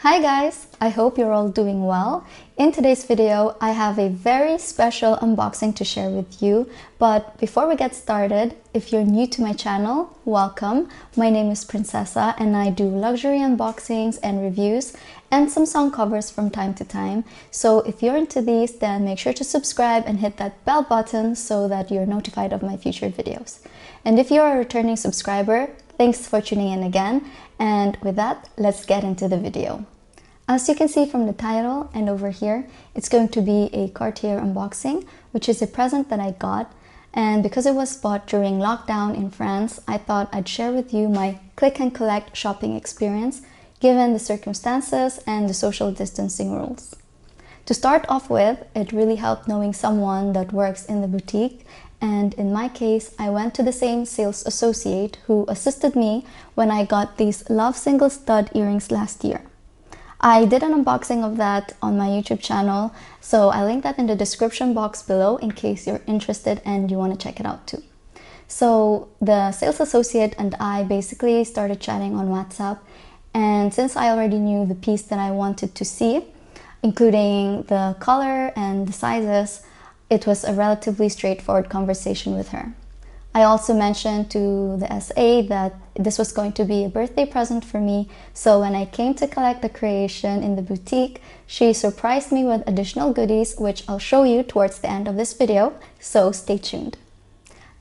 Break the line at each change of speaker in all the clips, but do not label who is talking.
Hi guys, I hope you're all doing well. In today's video, I have a very special unboxing to share with you. But before we get started, if you're new to my channel, welcome. My name is Princessa and I do luxury unboxings and reviews and some song covers from time to time. So if you're into these, then make sure to subscribe and hit that bell button so that you're notified of my future videos. And if you're a returning subscriber, thanks for tuning in again. And with that, let's get into the video. As you can see from the title and over here, it's going to be a Cartier unboxing, which is a present that I got. And because it was bought during lockdown in France, I thought I'd share with you my click and collect shopping experience, given the circumstances and the social distancing rules. To start off with, it really helped knowing someone that works in the boutique. And in my case, I went to the same sales associate who assisted me when I got these Love single stud earrings last year. I did an unboxing of that on my YouTube channel, so I'll link that in the description box below in case you're interested and you want to check it out too. So the sales associate and I basically started chatting on WhatsApp, and since I already knew the piece that I wanted to see, including the color and the sizes, it was a relatively straightforward conversation with her. I also mentioned to the SA that this was going to be a birthday present for me, so when I came to collect the creation in the boutique, she surprised me with additional goodies, which I'll show you towards the end of this video, so stay tuned.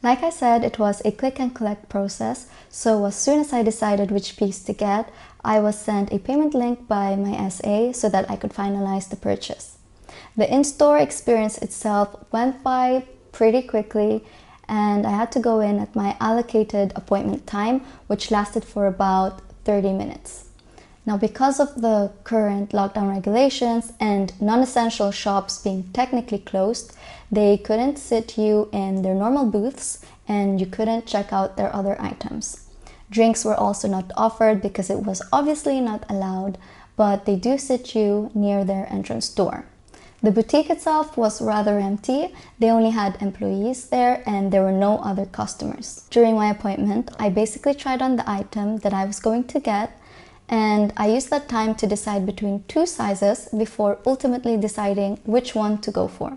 Like I said, it was a click and collect process, so as soon as I decided which piece to get, I was sent a payment link by my SA so that I could finalize the purchase. The in-store experience itself went by pretty quickly, and I had to go in at my allocated appointment time, which lasted for about 30 minutes. Now, because of the current lockdown regulations and non-essential shops being technically closed, they couldn't sit you in their normal booths and you couldn't check out their other items. Drinks were also not offered because it was obviously not allowed, but they do sit you near their entrance door. The boutique itself was rather empty. They only had employees there and there were no other customers. During my appointment, I basically tried on the item that I was going to get, and I used that time to decide between two sizes before ultimately deciding which one to go for.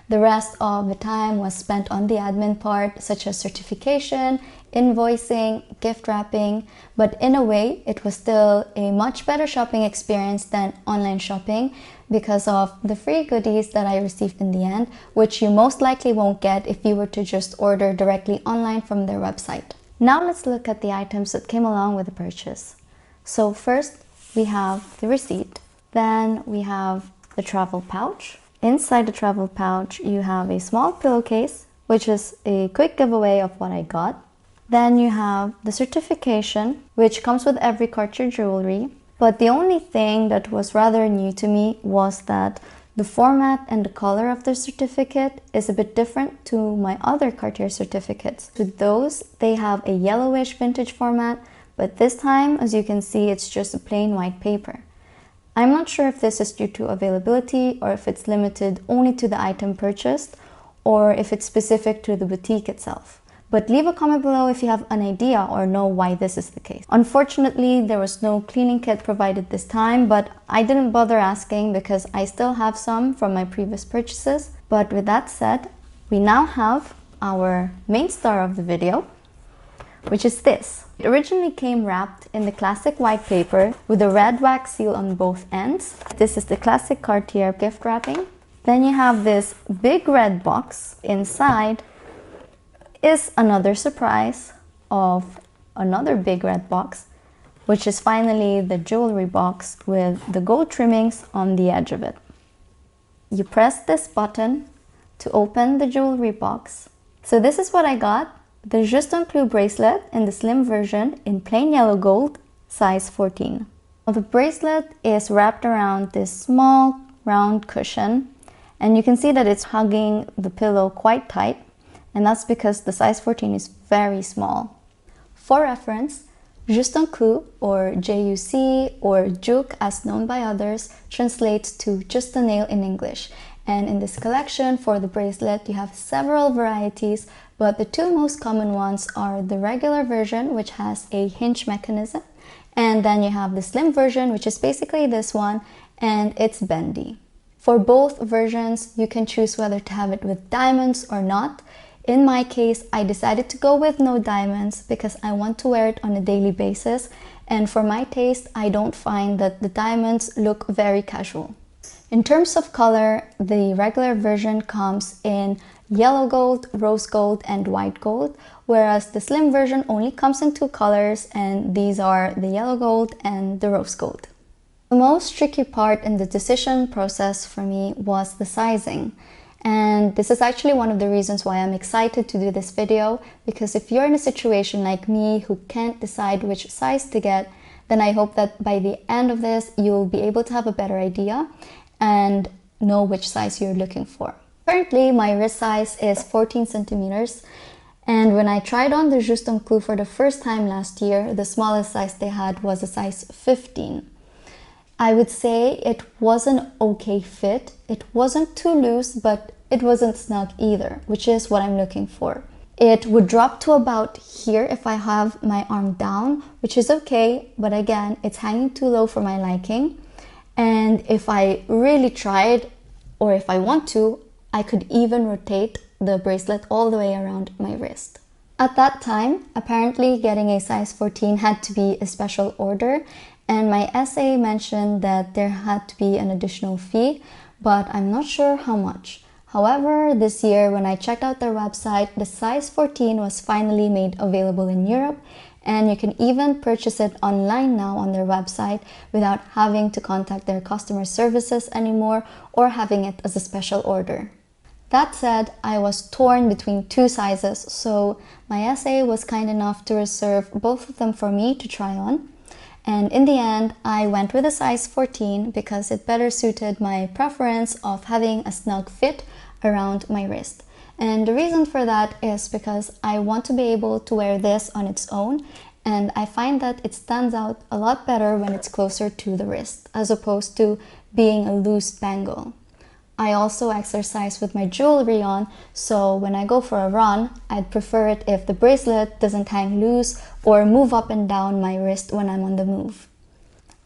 The rest of the time was spent on the admin part, such as certification, invoicing, gift wrapping, but in a way, it was still a much better shopping experience than online shopping because of the free goodies that I received in the end, which you most likely won't get if you were to just order directly online from their website. Now let's look at the items that came along with the purchase. So first, we have the receipt. Then we have the travel pouch. Inside the travel pouch, you have a small pillowcase, which is a quick giveaway of what I got. Then you have the certification, which comes with every Cartier jewelry. But the only thing that was rather new to me was that the format and the color of the certificate is a bit different to my other Cartier certificates. With those, they have a yellowish vintage format, but this time, as you can see, it's just a plain white paper. I'm not sure if this is due to availability or if it's limited only to the item purchased or if it's specific to the boutique itself. But leave a comment below if you have an idea or know why this is the case. Unfortunately, there was no cleaning kit provided this time, but I didn't bother asking because I still have some from my previous purchases. But with that said, we now have our main star of the video, which is this. It originally came wrapped in the classic white paper with a red wax seal on both ends. This is the classic Cartier gift wrapping. Then you have this big red box. Inside is another surprise of another big red box, which is finally the jewelry box with the gold trimmings on the edge of it. You press this button to open the jewelry box. So this is what I got. The Juste Clou bracelet in the slim version in plain yellow gold, size 14. The bracelet is wrapped around this small round cushion, and you can see that it's hugging the pillow quite tight, and that's because the size 14 is very small. For reference, Juste Clou, or JUC, or JUC as known by others, translates to just a nail in English. And in this collection for the bracelet, you have several varieties, but the two most common ones are the regular version, which has a hinge mechanism, And then you have the slim version, which is basically this one, and it's bendy. For both versions, you can choose whether to have it with diamonds or not. In my case, I decided to go with no diamonds because I want to wear it on a daily basis. And for my taste, I don't find that the diamonds look very casual. In terms of color, the regular version comes in yellow gold, rose gold, and white gold, whereas the slim version only comes in two colors, and these are the yellow gold and the rose gold. The most tricky part in the decision process for me was the sizing. And this is actually one of the reasons why I'm excited to do this video, because if you're in a situation like me who can't decide which size to get, then I hope that by the end of this, you'll be able to have a better idea and know which size you're looking for. Currently, my wrist size is 14 centimeters. And when I tried on the Juste on Clou for the first time last year, the smallest size they had was a size 15. I would say it was an okay fit. It wasn't too loose, but it wasn't snug either, which is what I'm looking for. It would drop to about here if I have my arm down, which is okay, but again, it's hanging too low for my liking. And if I really tried, or if I want to, I could even rotate the bracelet all the way around my wrist. At that time, apparently getting a size 14 had to be a special order, and my essay mentioned that there had to be an additional fee, but I'm not sure how much. However, this year when I checked out their website, the size 14 was finally made available in Europe, and you can even purchase it online now on their website without having to contact their customer services anymore or having it as a special order. That said, I was torn between two sizes, so my essay was kind enough to reserve both of them for me to try on. And in the end, I went with a size 14 because it better suited my preference of having a snug fit around my wrist. And the reason for that is because I want to be able to wear this on its own, and I find that it stands out a lot better when it's closer to the wrist as opposed to being a loose bangle. I also exercise with my jewelry on, so when I go for a run, I'd prefer it if the bracelet doesn't hang loose or move up and down my wrist when I'm on the move.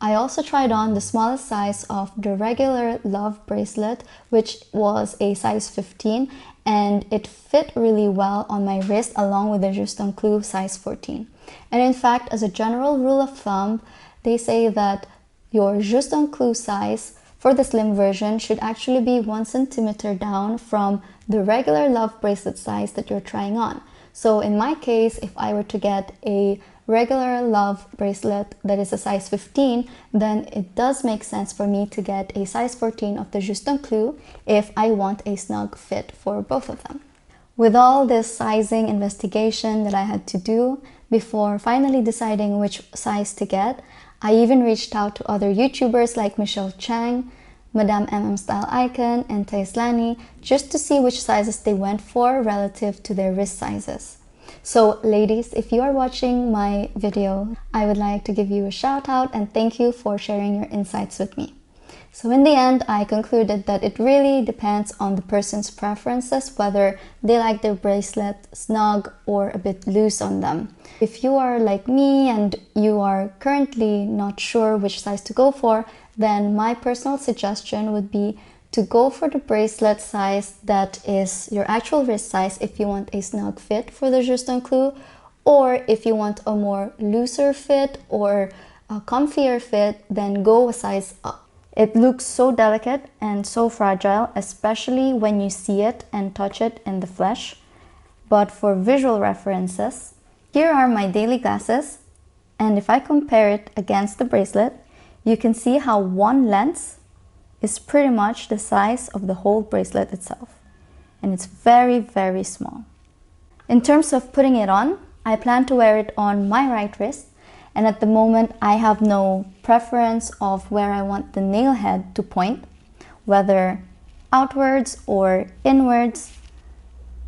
I also tried on the smallest size of the regular Love bracelet, which was a size 15, and it fit really well on my wrist along with the Juste on Clou size 14. And in fact, as a general rule of thumb, they say that your Juste on Clou size for the slim version should actually be 1 centimeter down from the regular Love bracelet size that you're trying on. So in my case, if I were to get a regular Love bracelet that is a size 15, then it does make sense for me to get a size 14 of the Juste on Clou if I want a snug fit for both of them. With all this sizing investigation that I had to do before finally deciding which size to get, I even reached out to other YouTubers like Michelle Chang, Madame MM Style Icon, and Taislani just to see which sizes they went for relative to their wrist sizes. So ladies, if you are watching my video, I would like to give you a shout out and thank you for sharing your insights with me. So in the end, I concluded that it really depends on the person's preferences, whether they like their bracelet snug or a bit loose on them. If you are like me and you are currently not sure which size to go for, then my personal suggestion would be to go for the bracelet size that is your actual wrist size if you want a snug fit for the Juste on Clou, or if you want a more looser fit or a comfier fit, then go a size up. It looks so delicate and so fragile, especially when you see it and touch it in the flesh. But for visual references, here are my daily glasses, and if I compare it against the bracelet, you can see how one lens is pretty much the size of the whole bracelet itself. And it's very, very small. In terms of putting it on, I plan to wear it on my right wrist, and at the moment I have no preference of where I want the nail head to point, whether outwards or inwards.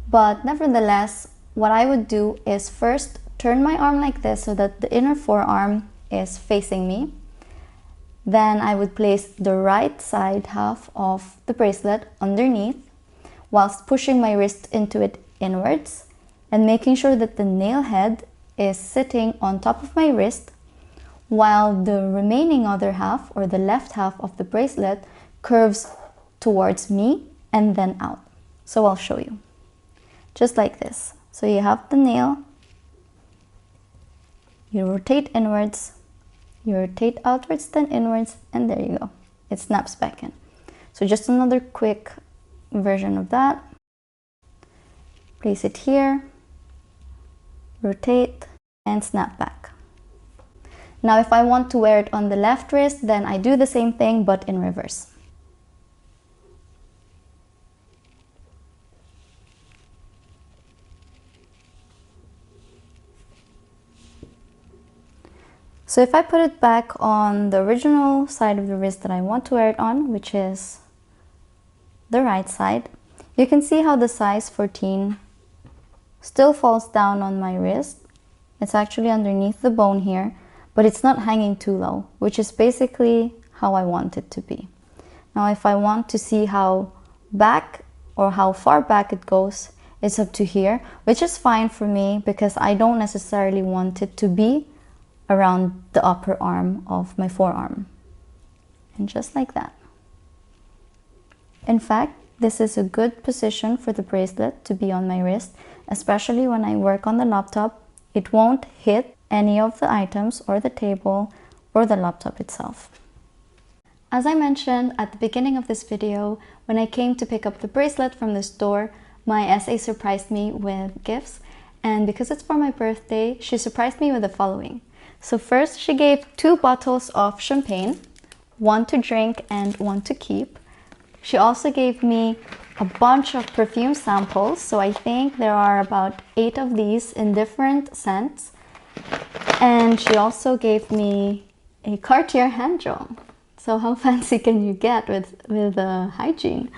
But nevertheless, what I would do is first turn my arm like this so that the inner forearm is facing me. Then I would place the right side half of the bracelet underneath whilst pushing my wrist into it inwards and making sure that the nail head is sitting on top of my wrist, while the remaining other half, or the left half of the bracelet, curves towards me and then out. So I'll show you. Just like this. So you have the nail, you rotate inwards, you rotate outwards, then inwards, and there you go. It snaps back in. So just another quick version of that. Place it here, rotate, and snap back. Now if I want to wear it on the left wrist, then I do the same thing but in reverse. So if I put it back on the original side of the wrist that I want to wear it on, which is the right side, you can see how the size 14 still falls down on my wrist. It's actually underneath the bone here, but it's not hanging too low, which is basically how I want it to be. Now if I want to see how back or how far back it goes, it's up to here, which is fine for me because I don't necessarily want it to be around the upper arm of my forearm. And just like that. In fact, this is a good position for the bracelet to be on my wrist, especially when I work on the laptop. It won't hit any of the items or the table or the laptop itself. As I mentioned at the beginning of this video, when I came to pick up the bracelet from the store, my SA surprised me with gifts, and because it's for my birthday, she surprised me with the following. So first she gave 2 bottles of champagne, one to drink and one to keep. She also gave me a bunch of perfume samples, so I think there are about 8 of these in different scents. And she also gave me a Cartier hand gel. So how fancy can you get with hygiene?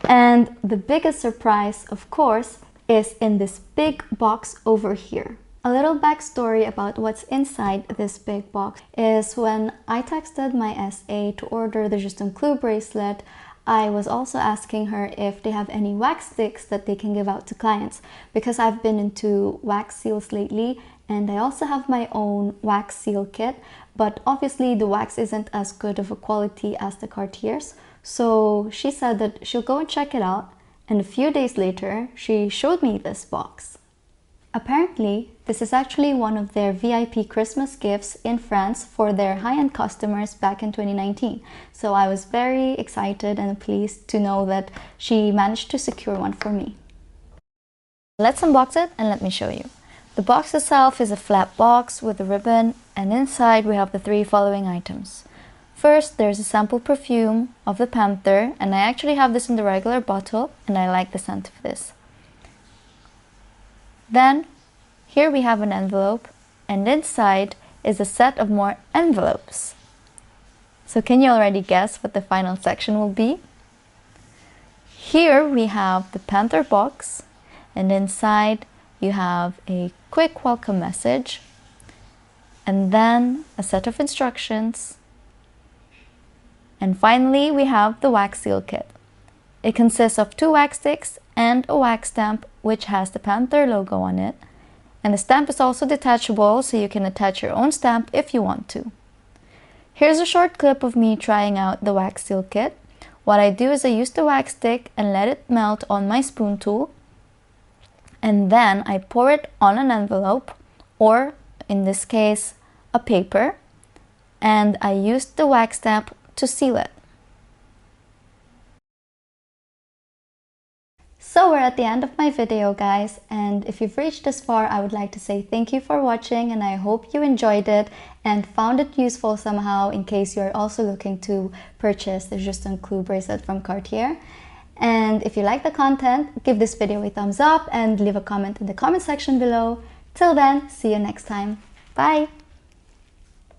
And the biggest surprise, of course, is in this big box over here. A little backstory about what's inside this big box is when I texted my SA to order the Juste Clou bracelet, I was also asking her if they have any wax sticks that they can give out to clients, because I've been into wax seals lately and I also have my own wax seal kit, but obviously the wax isn't as good of a quality as the Cartier's. So she said that she'll go and check it out, and a few days later she showed me this box. Apparently, this is actually one of their VIP Christmas gifts in France for their high-end customers back in 2019. So I was very excited and pleased to know that she managed to secure one for me. Let's unbox it and let me show you. The box itself is a flat box with a ribbon, and inside we have the 3 following items. First, there's a sample perfume of the Panther, and I actually have this in the regular bottle and I like the scent of this. Then, here we have an envelope, and inside is a set of more envelopes. So can you already guess what the final section will be? Here we have the Panther box, and inside you have a quick welcome message, and then a set of instructions, and finally we have the wax seal kit. It consists of 2 wax sticks and a wax stamp which has the Panther logo on it, and the stamp is also detachable, so you can attach your own stamp if you want to. Here's a short clip of me trying out the wax seal kit. What I do is I use the wax stick and let it melt on my spoon tool, and then I pour it on an envelope, or in this case a paper, and I use the wax stamp to seal it. So we're at the end of my video, guys, and if you've reached this far, I would like to say thank you for watching, and I hope you enjoyed it and found it useful somehow in case you're also looking to purchase the Juste Clou bracelet from Cartier. And if you like the content, give this video a thumbs up and leave a comment in the comment section below. Till then, see you next time. Bye!